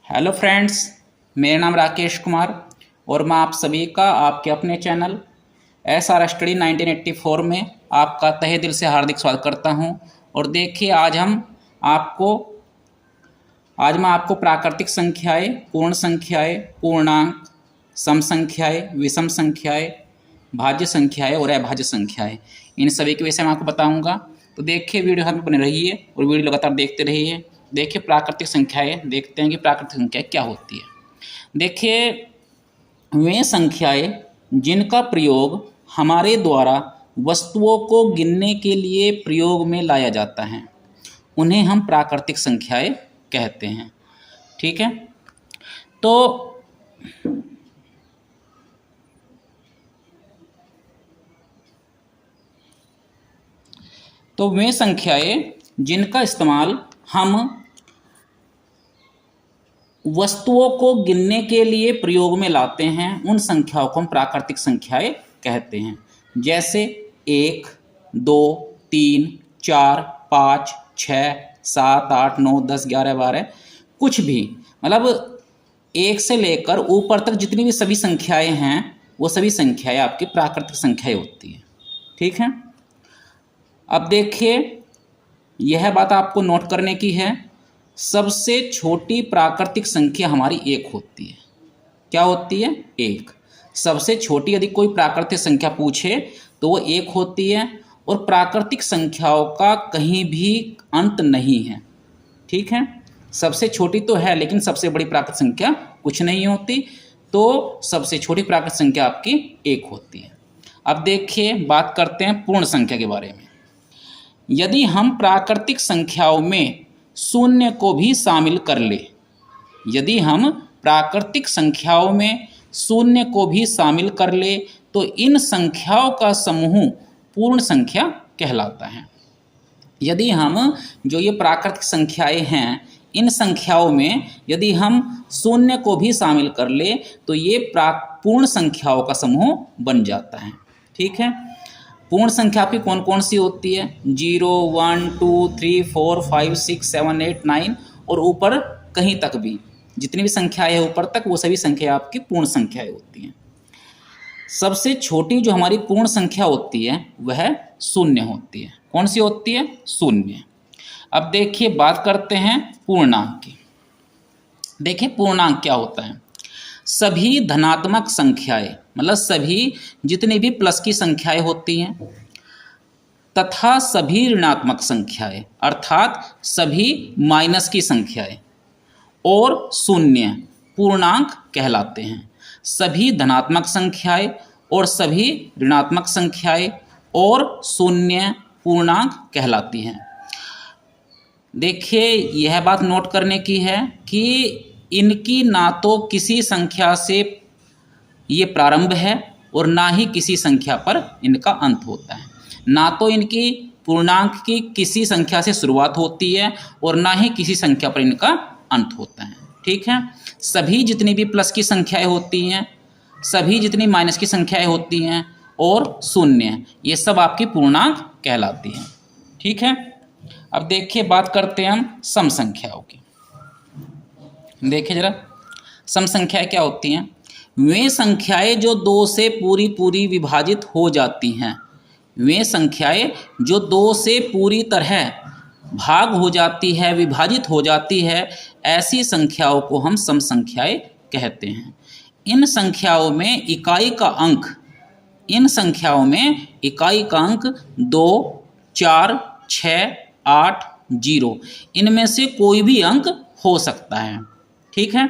Hello friends, मेरा नाम राकेश कुमार और मैं आप सभी का आपके अपने चैनल SR स्टडी 1984 में आपका तहे दिल से हार्दिक स्वागत करता हूं। और देखिए आज मैं आपको प्राकृतिक संख्याएं, पूर्ण संख्याएं, पूर्णांक, सम संख्याएं, विषम संख्याएं, भाज्य संख्याएं और अभाज्य संख्याएं, इन सभी के विषय में आपको बताऊंगा। तो देखिए वीडियो हाथ में बने रहिए और वीडियो लगातार देखते रहिए। देखिए प्राकृतिक संख्याएं, देखते हैं कि प्राकृतिक संख्या क्या होती है। देखिए वे संख्याएं जिनका प्रयोग हमारे द्वारा वस्तुओं को गिनने के लिए प्रयोग में लाया जाता है उन्हें हम प्राकृतिक संख्याएं कहते हैं। ठीक है, तो वे संख्याएं जिनका इस्तेमाल हम वस्तुओं को गिनने के लिए प्रयोग में लाते हैं उन संख्याओं को हम प्राकृतिक संख्याएं कहते हैं। जैसे 1, 2, 3, 4, 5, 6, 7, 8, 9, 10, 11, 12, कुछ भी, मतलब 1 से लेकर ऊपर तक जितनी भी सभी संख्याएं हैं वो सभी संख्याएं आपकी प्राकृतिक संख्याएं होती हैं। ठीक है, अब देखिए यह बात आपको नोट करने की है। सबसे छोटी प्राकृतिक संख्या हमारी 1 होती है। क्या होती है? 1। सबसे छोटी यदि कोई प्राकृतिक संख्या पूछे तो वो 1 होती है। और प्राकृतिक संख्याओं का कहीं भी अंत नहीं है। ठीक है, सबसे छोटी तो है लेकिन सबसे बड़ी प्राकृतिक संख्या कुछ नहीं होती, तो सबसे छोटी प्राकृतिक संख्या आपकी 1 होती है। अब देखिए बात करते हैं पूर्ण संख्या के बारे में। यदि हम प्राकृतिक संख्याओं में शून्य को भी शामिल कर ले, यदि हम प्राकृतिक संख्याओं में शून्य को भी शामिल कर ले तो इन संख्याओं का समूह पूर्ण संख्या कहलाता है। यदि हम जो ये प्राकृतिक संख्याएं हैं इन संख्याओं में यदि हम शून्य को भी शामिल कर ले तो ये पूर्ण संख्याओं का समूह बन जाता है। ठीक है, पूर्ण संख्या आपकी कौन कौन सी होती है? 0, 1, 2, 3, 4, 5, 6, 7, 8, 9 और ऊपर कहीं तक भी जितनी भी संख्याएं हैं ऊपर तक वो सभी संख्या आपकी पूर्ण संख्याएं होती हैं। सबसे छोटी जो हमारी पूर्ण संख्या होती है वह शून्य होती है। कौन सी होती है? शून्य। अब देखिए बात करते हैं पूर्णांक की। देखिए पूर्णांक क्या होता है? सभी धनात्मक संख्याएं, मतलब सभी जितनी भी प्लस की संख्याएं होती हैं तथा सभी ऋणात्मक संख्याएं अर्थात सभी माइनस की संख्याएं और शून्य पूर्णांक कहलाते हैं। सभी धनात्मक संख्याएं और सभी ऋणात्मक संख्याएं और शून्य पूर्णांक कहलाती हैं। देखिए यह बात नोट करने की है कि इनकी ना तो किसी संख्या से ये प्रारंभ है और ना ही किसी संख्या पर इनका अंत होता है। ना तो इनकी पूर्णांक की किसी संख्या से शुरुआत होती है और ना ही किसी संख्या पर इनका अंत होता है। ठीक है, सभी जितनी भी प्लस की संख्याएं होती हैं, सभी जितनी माइनस की संख्याएं होती हैं और शून्य, ये सब आपकी पूर्णांक कहलाती हैं। ठीक है, अब देखिए बात करते हैं हम सम संख्याओं की। देखिए जरा सम संख्याएं क्या होती हैं? वे संख्याएं जो 2 से पूरी पूरी विभाजित हो जाती हैं, वे संख्याएं जो 2 से पूरी तरह भाग हो जाती है, विभाजित हो जाती है, ऐसी संख्याओं को हम सम संख्याएं कहते हैं। इन संख्याओं में इकाई का अंक 2, 4, 6, 8, 0 इनमें से कोई भी अंक हो सकता है। ठीक है,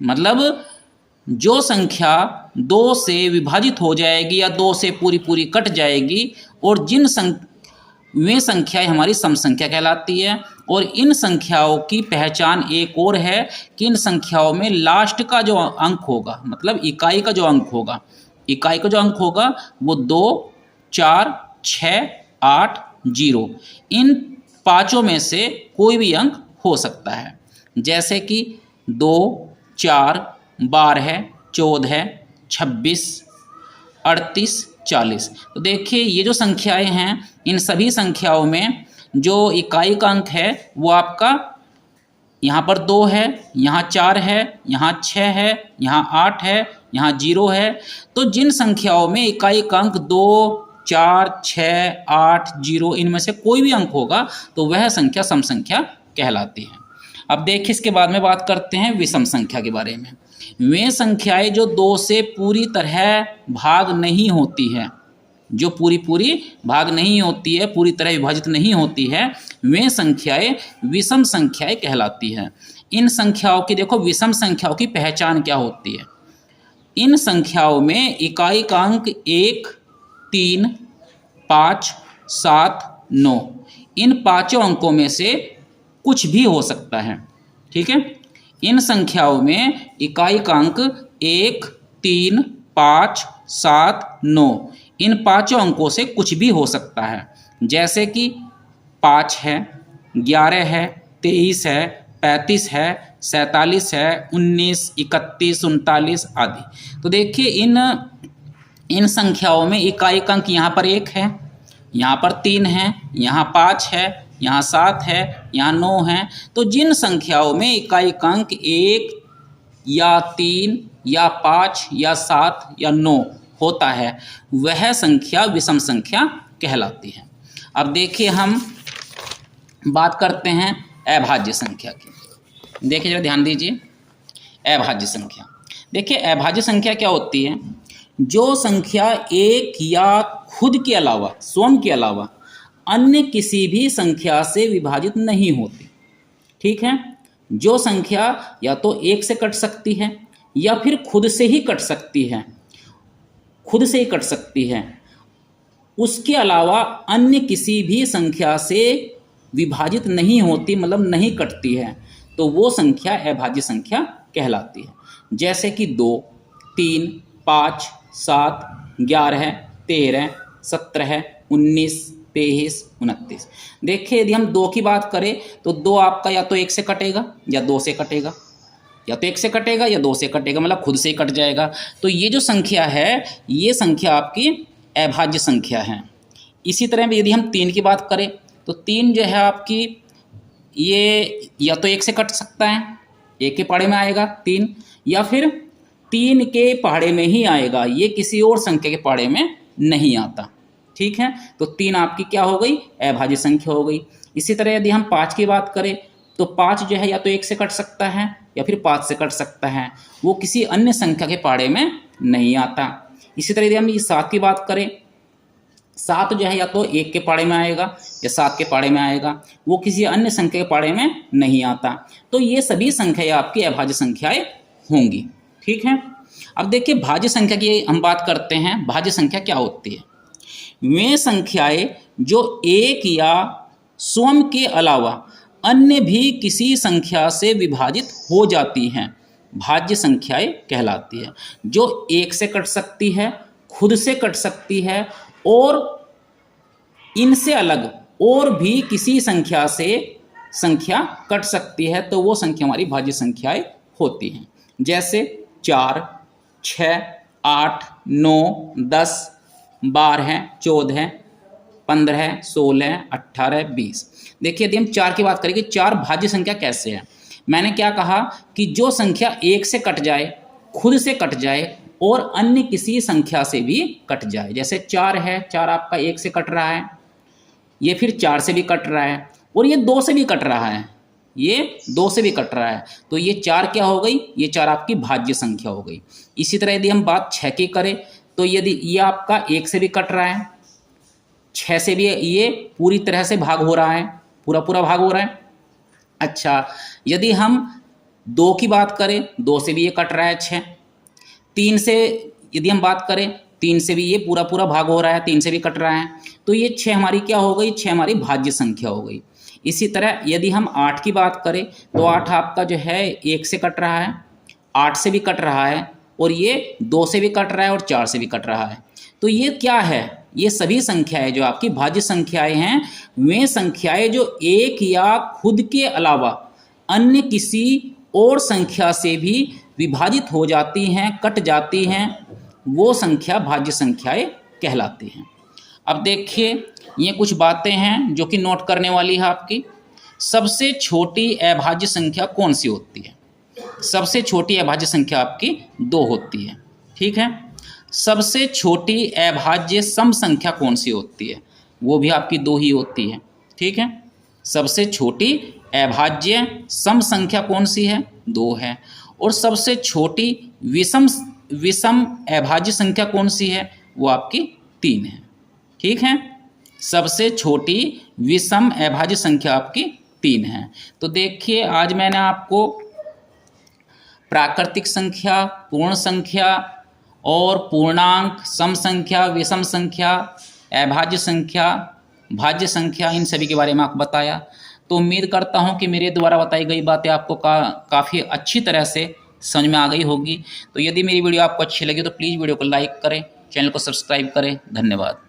मतलब जो संख्या 2 से विभाजित हो जाएगी या 2 से पूरी पूरी कट जाएगी और वे संख्याएं हमारी सम संख्या कहलाती है। और इन संख्याओं की पहचान एक और है कि इन संख्याओं में लास्ट का जो अंक होगा, मतलब इकाई का जो अंक होगा वो 2, 4, 6, 8, 0 इन पांचों में से कोई भी अंक हो सकता है। जैसे कि 2, 4, 12, 14, 26, 38, 40। तो देखिए ये जो संख्याएं हैं इन सभी संख्याओं में जो इकाई का अंक है वो आपका यहाँ पर 2 है, यहाँ 4 है, यहाँ 6 है, यहाँ 8 है, यहाँ 0 है। तो जिन संख्याओं में इकाई का अंक 2, 4, 6, 8, 0 इनमें से कोई भी अंक होगा तो वह संख्या सम संख्या कहलाती है। अब देखिए इसके बाद में बात करते हैं विषम संख्या के बारे में। वे संख्याएं जो 2 से पूरी तरह भाग नहीं होती है, जो पूरी भाग नहीं होती है, पूरी तरह विभाजित नहीं होती है, वे संख्याएं विषम संख्याएं कहलाती है। इन संख्याओं की देखो विषम संख्याओं की पहचान क्या होती है। इन संख्याओं में इकाई का अंक 1, 3, 5, 7, 9 इन पांचों अंकों में से कुछ भी हो सकता है। ठीक है, इन संख्याओं में इकाई का अंक 1, 3, 5, 7, 9 इन पांचों अंकों से कुछ भी हो सकता है। जैसे कि 5 है, 11 है, 23 है, 35 है, 47 है, 19, 31, 39 आदि। तो देखिए इन संख्याओं में इकाई का अंक यहाँ पर 1 है, यहाँ पर 3 है, यहाँ 5 है, यहाँ 7 है, यहाँ 9 है। तो जिन संख्याओं में इकाई का अंक 1 या 3 या 5 या 7 या 9 होता है वह संख्या विषम संख्या कहलाती है। अब देखिए हम बात करते हैं अभाज्य संख्या की। देखिए जरा ध्यान दीजिए, अभाज्य संख्या। देखिए अभाज्य संख्या क्या होती है, जो संख्या एक या खुद के अलावा, स्वयं के अलावा अन्य किसी भी संख्या से विभाजित नहीं होती। ठीक है, जो संख्या या तो 1 से कट सकती है या फिर खुद से ही कट सकती है, खुद से ही कट सकती है, उसके अलावा अन्य किसी भी संख्या से विभाजित नहीं होती, मतलब नहीं कटती है, तो वो संख्या अभाज्य संख्या कहलाती है। जैसे कि 2, 3, 5, 7, 11, 13, 17, 19, 23, 29। देखिए यदि हम 2 की बात करें तो 2 आपका या तो 1 से कटेगा या 2 से कटेगा, या तो 1 से कटेगा या 2 से कटेगा, मतलब खुद से ही कट जाएगा। तो ये जो संख्या है ये संख्या आपकी अभाज्य संख्या है। इसी तरह यदि हम 3 की बात करें तो 3 जो है आपकी ये या तो 1 से कट सकता है, 1 के पहाड़े में आएगा 3, या फिर 3 के पहाड़े में ही आएगा, ये किसी और संख्या के पहाड़े में नहीं आता। ठीक है, तो 3 आपकी क्या हो गई, अभाज्य संख्या हो गई। इसी तरह यदि हम 5 की बात करें तो 5 जो है या तो 1 से कट सकता है या फिर 5 से कट सकता है, वो किसी अन्य संख्या के पहाड़े में नहीं आता। इसी तरह यदि हम 7 की बात करें, 7 जो है या तो 1 के पहाड़े में आएगा या 7 के पहाड़े में आएगा, वो किसी अन्य संख्या के पहाड़े में नहीं आता। तो ये सभी संख्याएं आपकी अभाज्य संख्याएं होंगी। ठीक है, अब देखिए भाज्य संख्या की हम बात करते हैं। भाज्य संख्या क्या होती है, वे संख्याएं जो एक या स्वयं के अलावा अन्य भी किसी संख्या से विभाजित हो जाती हैं, भाज्य संख्याएं कहलाती है। जो 1 से कट सकती है, खुद से कट सकती है और इनसे अलग और भी किसी संख्या से संख्या कट सकती है, तो वो संख्या हमारी भाज्य संख्याएं होती हैं। जैसे 4, 6, 8, 9, 10, 12, 14, 15, 16, 18, 20। देखिए यदि हम 4 की बात करेंगे, 4 भाज्य संख्या कैसे है। मैंने क्या कहा कि जो संख्या 1 से कट जाए, खुद से कट जाए और अन्य किसी संख्या से भी कट जाए। जैसे 4 है, 4 आपका 1 से कट रहा है, ये फिर 4 से भी कट रहा है और ये 2 से भी कट रहा है, ये 2 से भी कट रहा है, तो ये 4 क्या हो गई, ये 4 आपकी भाज्य संख्या हो गई। इसी तरह यदि हम बात 6 की करें तो यदि ये आपका 1 से भी कट रहा है, 6 से भी ये पूरी तरह से भाग हो रहा है, पूरा पूरा भाग हो रहा है। अच्छा, यदि हम 2 की बात करें, 2 से भी ये कट रहा है 6, 3 से यदि हम बात करें, 3 से भी ये पूरा पूरा भाग हो रहा है, 3 से भी कट रहा है, तो ये 6 हमारी क्या हो गई, 6 हमारी भाज्य संख्या हो गई। इसी तरह यदि हम 8 की बात करें तो 8 आपका जो है 1 से कट रहा है, 8 से भी कट रहा है और ये 2 से भी कट रहा है और 4 से भी कट रहा है। तो ये क्या है, ये सभी संख्याएं जो आपकी भाज्य संख्याएं हैं, वे संख्याएं जो एक या खुद के अलावा अन्य किसी और संख्या से भी विभाजित हो जाती हैं, कट जाती हैं, वो संख्या भाज्य संख्याएं कहलाती हैं। अब देखिए ये कुछ बातें हैं जो कि नोट करने वाली है आपकी। सबसे छोटी अभाज्य संख्या कौन सी होती है? सबसे छोटी अभाज्य संख्या आपकी 2 होती है। ठीक है। सबसे छोटी अभाज्य सम संख्या कौन सी होती है? वो भी आपकी 2 ही होती है। ठीक है। सबसे छोटी अभाज्य सम संख्या कौन सी है? 2 है। और सबसे छोटी विषम अभाज्य संख्या कौन सी है? वो आपकी 3 है। ठीक है। सबसे छोटी विषम अभाज्य संख्या आपकी 3 है। तो देखिए, आज मैंने आपको प्राकृतिक संख्या, पूर्ण संख्या और पूर्णांक, सम संख्या, विषम संख्या, अभाज्य संख्या, भाज्य संख्या, इन सभी के बारे में आपको बताया। तो उम्मीद करता हूं कि मेरे द्वारा बताई गई बातें आपको काफ़ी अच्छी तरह से समझ में आ गई होगी। तो यदि मेरी वीडियो आपको अच्छी लगी तो प्लीज़ वीडियो को लाइक करें, चैनल को सब्सक्राइब करें। धन्यवाद।